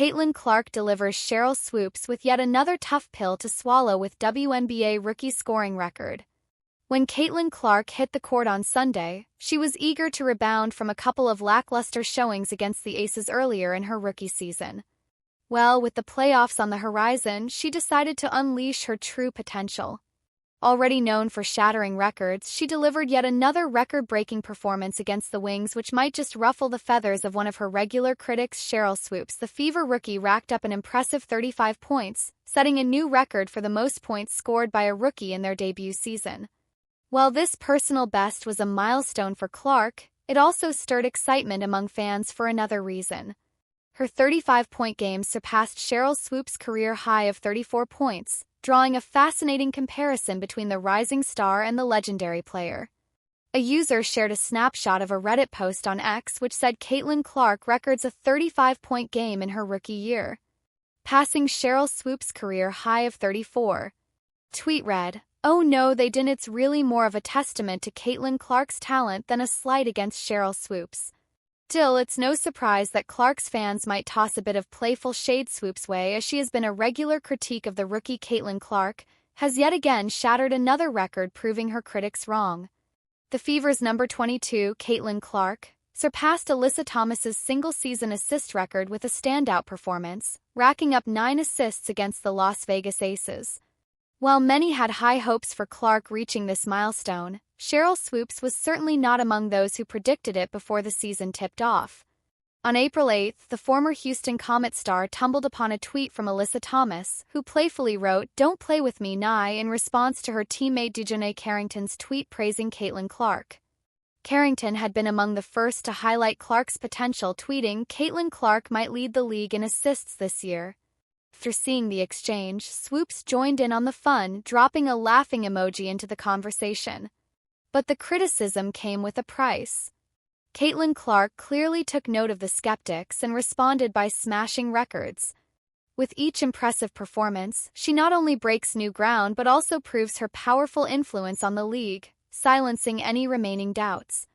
Caitlin Clark delivers Sheryl Swoopes with yet another tough pill to swallow with WNBA rookie scoring record. When Caitlin Clark hit the court on Sunday, she was eager to rebound from a couple of lackluster showings against the Aces earlier in her rookie season. Well, with the playoffs on the horizon, she decided to unleash her true potential. Already known for shattering records, she delivered yet another record-breaking performance against the Wings, which might just ruffle the feathers of one of her regular critics. Sheryl Swoopes, the Fever rookie, racked up an impressive 35 points, setting a new record for the most points scored by a rookie in their debut season. While this personal best was a milestone for Clark, it also stirred excitement among fans for another reason. Her 35-point game surpassed Sheryl Swoopes' career high of 34 points, drawing a fascinating comparison between the rising star and the legendary player. A user shared a snapshot of a Reddit post on X which said Caitlin Clark records a 35-point game in her rookie year, passing Sheryl Swoopes' career high of 34. Tweet read, "Oh no, they didn't. It's really more of a testament to Caitlin Clark's talent than a slight against Sheryl Swoopes." Still, it's no surprise that Clark's fans might toss a bit of playful shade Swoopes' way, as she has been a regular critique of the rookie. Caitlin Clark has yet again shattered another record, proving her critics wrong. The Fever's number 22, Caitlin Clark, surpassed Alyssa Thomas's single-season assist record with a standout performance, racking up 9 assists against the Las Vegas Aces. While many had high hopes for Clark reaching this milestone, Sheryl Swoopes was certainly not among those who predicted it before the season tipped off. On April 8, the former Houston Comets star tumbled upon a tweet from Alyssa Thomas, who playfully wrote, "Don't play with me, Nye," in response to her teammate DeJounte Carrington's tweet praising Caitlin Clark. Carrington had been among the first to highlight Clark's potential, tweeting, "Caitlin Clark might lead the league in assists this year." After seeing the exchange, Swoopes joined in on the fun, dropping a laughing emoji into the conversation. But the criticism came with a price. Caitlin Clark clearly took note of the skeptics and responded by smashing records. With each impressive performance, she not only breaks new ground but also proves her powerful influence on the league, silencing any remaining doubts.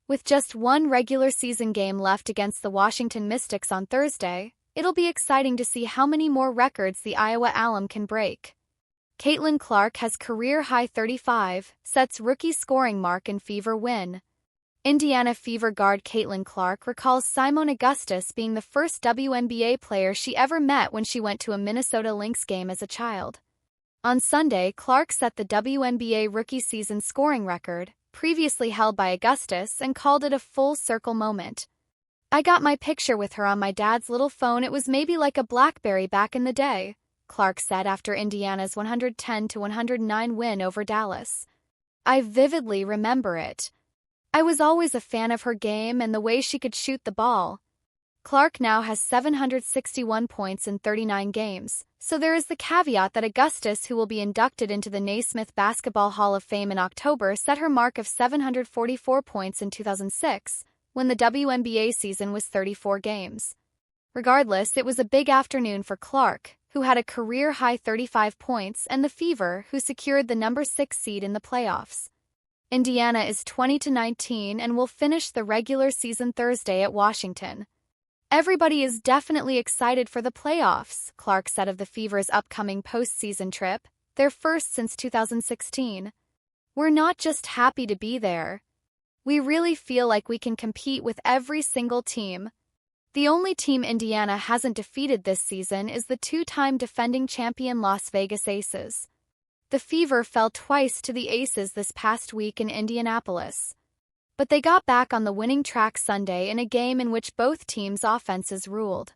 With just one regular season game left against the Washington Mystics on Thursday, it'll be exciting to see how many more records the Iowa alum can break. Caitlin Clark has career-high 35, sets rookie scoring mark in Fever win. Indiana Fever guard Caitlin Clark recalls Simone Augustus being the first WNBA player she ever met when she went to a Minnesota Lynx game as a child. On Sunday, Clark set the WNBA rookie season scoring record, previously held by Augustus, and called it a full-circle moment. "I got my picture with her on my dad's little phone. It was maybe like a BlackBerry back in the day," Clark said after Indiana's 110-109 win over Dallas. "I vividly remember it. I was always a fan of her game and the way she could shoot the ball." Clark now has 761 points in 39 games, so there is the caveat that Augustus, who will be inducted into the Naismith Basketball Hall of Fame in October, set her mark of 744 points in 2006, when the WNBA season was 34 games. Regardless, it was a big afternoon for Clark, who had a career-high 35 points, and the Fever, who secured the number 6 seed in the playoffs. Indiana is 20-19 and will finish the regular season Thursday at Washington. "Everybody is definitely excited for the playoffs," Clark said of the Fever's upcoming postseason trip, their first since 2016. "We're not just happy to be there. We really feel like we can compete with every single team." The only team Indiana hasn't defeated this season is the two-time defending champion Las Vegas Aces. The Fever fell twice to the Aces this past week in Indianapolis, but they got back on the winning track Sunday in a game in which both teams' offenses ruled.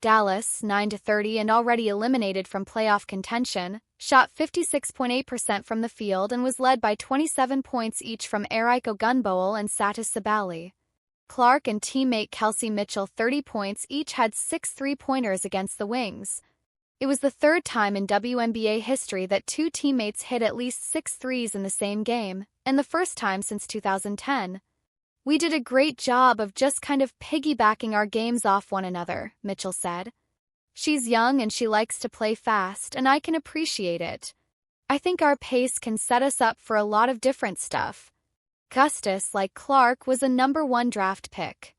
Dallas, 9-30 and already eliminated from playoff contention, shot 56.8% from the field and was led by 27 points each from Eric Ogunbowl and Satis Sabally. Clark and teammate Kelsey Mitchell, 30 points each, had 6 three-pointers against the Wings. It was the third time in WNBA history that two teammates hit at least 6 threes in the same game, and the first time since 2010. "We did a great job of just kind of piggybacking our games off one another," Mitchell said. "She's young and she likes to play fast, and I can appreciate it. I think our pace can set us up for a lot of different stuff." Augustus, like Clark, was a number 1 draft pick.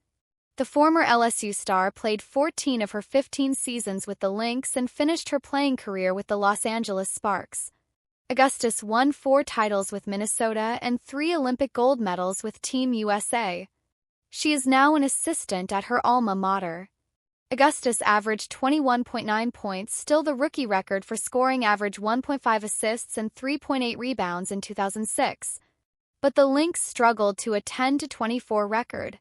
The former LSU star played 14 of her 15 seasons with the Lynx and finished her playing career with the Los Angeles Sparks. Augustus won 4 titles with Minnesota and 3 Olympic gold medals with Team USA. She is now an assistant at her alma mater. Augustus averaged 21.9 points, still the rookie record for scoring, average 1.5 assists and 3.8 rebounds in 2006. But the Lynx struggled to a 10-24 record.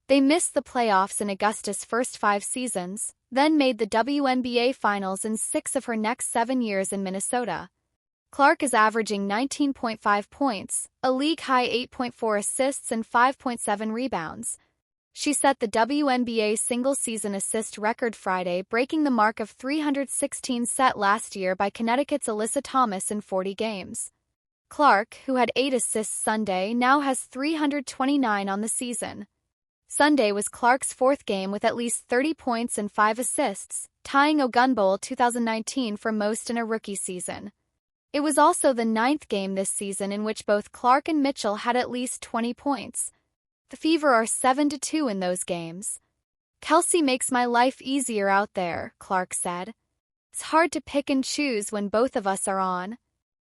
They missed the playoffs in Augustus' first 5 seasons, then made the WNBA Finals in 6 of her next 7 years in Minnesota. Clark is averaging 19.5 points, a league-high 8.4 assists and 5.7 rebounds. She set the WNBA single-season assist record Friday, breaking the mark of 316 set last year by Connecticut's Alyssa Thomas in 40 games. Clark, who had 8 assists Sunday, now has 329 on the season. Sunday was Clark's 4th game with at least 30 points and 5 assists, tying Ogunbowl 2019 for most in a rookie season. It was also the 9th game this season in which both Clark and Mitchell had at least 20 points. The Fever are 7-2 in those games. "Kelsey makes my life easier out there," Clark said. "It's hard to pick and choose when both of us are on.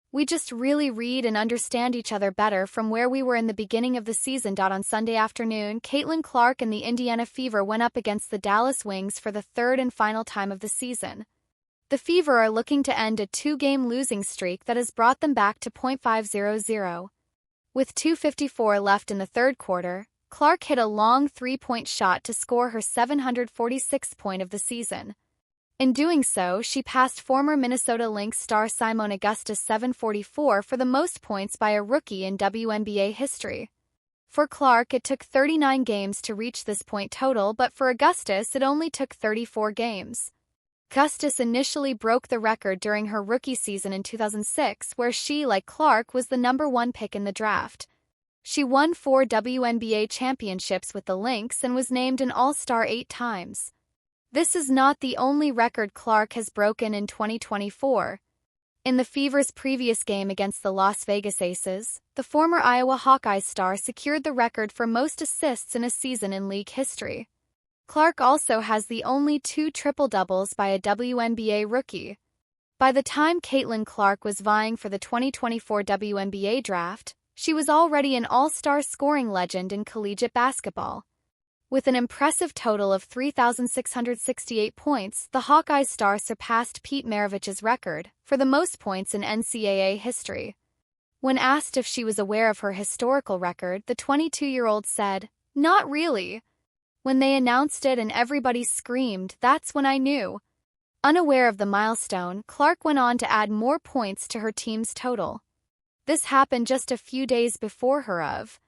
We just really read and understand each other better from where we were in the beginning of the season." On Sunday afternoon, Caitlin Clark and the Indiana Fever went up against the Dallas Wings for the 3rd and final time of the season. The Fever are looking to end a 2-game losing streak that has brought them back to .500. With 2:54 left in the 3rd quarter, Clark hit a long 3-point shot to score her 746th point of the season. In doing so, she passed former Minnesota Lynx star Simone Augustus' 744 for the most points by a rookie in WNBA history. For Clark, it took 39 games to reach this point total, but for Augustus, it only took 34 games. Augustus initially broke the record during her rookie season in 2006, where she, like Clark, was the number 1 pick in the draft. She won 4 WNBA championships with the Lynx and was named an All-Star 8 times. This is not the only record Clark has broken in 2024. In the Fever's previous game against the Las Vegas Aces, the former Iowa Hawkeyes star secured the record for most assists in a season in league history. Clark also has the only 2 triple-doubles by a WNBA rookie. By the time Caitlin Clark was vying for the 2024 WNBA draft, she was already an all-star scoring legend in collegiate basketball. With an impressive total of 3,668 points, the Hawkeyes star surpassed Pete Maravich's record for the most points in NCAA history. When asked if she was aware of her historical record, the 22-year-old said, "Not really. When they announced it and everybody screamed, that's when I knew." Unaware of the milestone, Clark went on to add more points to her team's total. This happened just a few days before her of